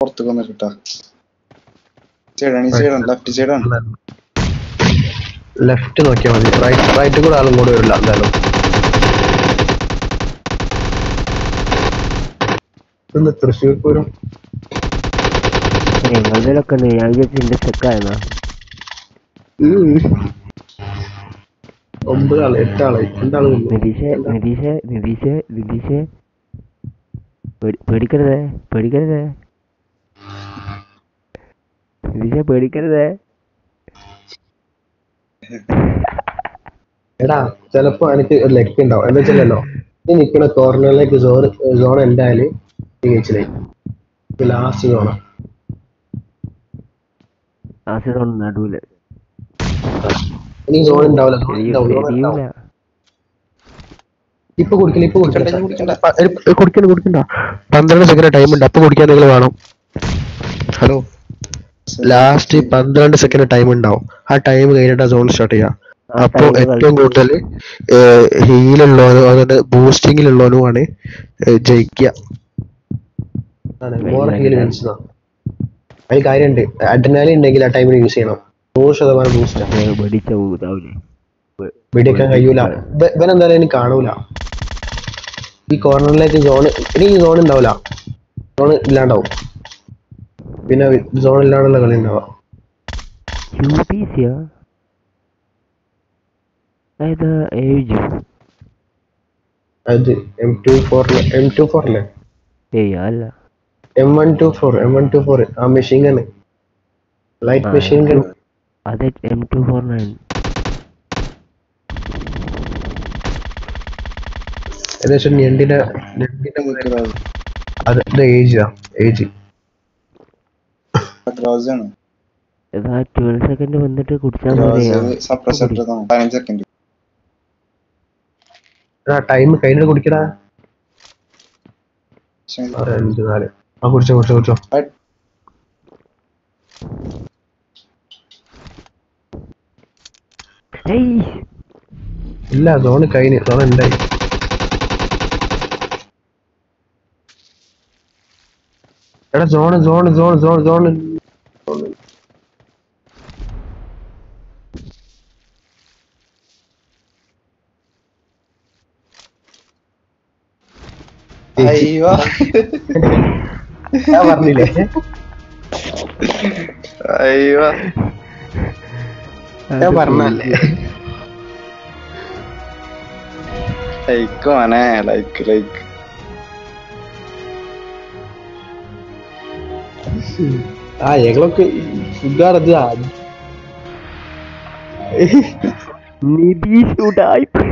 പുറത്തേക്ക് വന്നിട്ടാ ലെഫ്റ്റ് സൈഡാണ്. ലെഫ്റ്റ് നോക്കിയാൽ മതി. റൈറ്റ് കൂടെ ആളും കൂടെ വരില്ല എന്തായാലും. ഇന്ന് തൃശ്ശൂർ പൂരം നിങ്ങളുടെയൊക്കെ ഞാൻ വിചാരിച്ചിന്റെ ചെക്കായിരുന്ന 9 ആള് 8 ആളായി. രണ്ടാള് നിതീഷേ പേടിക്കരുതേ നിതീഷേ പേടിക്കരുതേ. എടാ ചിലപ്പോ എനിക്ക് ഒരു ലെക്ക് ഉണ്ടാവും. എന്താ വെച്ചല്ലോ നീ നിക്കണ കോർണറിലേക്ക് സോൺ എന്തായാല് ലാസ്റ്റ് സോണ നടുവില് എനിക്ക് സോൺ ഉണ്ടാവില്ല. ഇപ്പൊ കുടിക്കണ്ട 12 സെക്കൻഡ് ടൈം ഉണ്ട്. അപ്പൊ കുടിക്കാൻ നിങ്ങൾ വേണം. ഹലോ ലാസ്റ്റ് 12 സെക്കൻഡ് ടൈം ഉണ്ടാവും. ആ ടൈം കഴിഞ്ഞിട്ട് സോൺ സ്റ്റാർട്ട് ചെയ്യാം. അപ്പൊ ഏറ്റവും കൂടുതൽ ഹീലുള്ളവനോ അതുകൊണ്ട് ബൂസ്റ്റിങ്ങിലുള്ളവനുമാണ് ജയിക്കുക. അതിൽ കാര്യമുണ്ട്. അഡ്രിനാലിൻ ഉണ്ടെങ്കിൽ ആ ടൈമിൽ യൂസ് ചെയ്യണം. 100% ബൂസ്റ്റ്. വെടിക്കാൻ കഴിയൂല. ഇവനെന്തായാലും എനിക്ക് കാണൂല. ഈ കോർണറിലേക്ക് ഈ സോൺ ഉണ്ടാവില്ല. സോൺ ഇല്ലാണ്ടാവും. പിന്നെ സോൺ ഇല്ലാണ്ടുള്ള കളി ഉണ്ടാവാം. അത് M24 അല്ലേ? അല്ല M124 ആ machine gun, light machine gun. അതെ M249. ഏകദേശം ഞണ്ടിന്റെ അത് ഏജ് 12 സെക്കൻഡ് വന്നിട്ട് കുടിച്ചാൽ ടൈം കഴിഞ്ഞിട്ട് കുടിക്കടാ. 5 4 ആ കുടിച്ചോ. ഇല്ല സോണ് കഴിഞ്ഞ്. സോൺ ഉണ്ടായി. എടാ സോൺ അയ്യോ ഞാൻ പറഞ്ഞില്ലേ? അയ്യോ ഞാൻ പറഞ്ഞല്ലേ. ലൈക്ക് ആ ഞങ്ങളൊക്കെ ഫുഡാണത്. നിതീഷ് ഉടായിപ്പ്.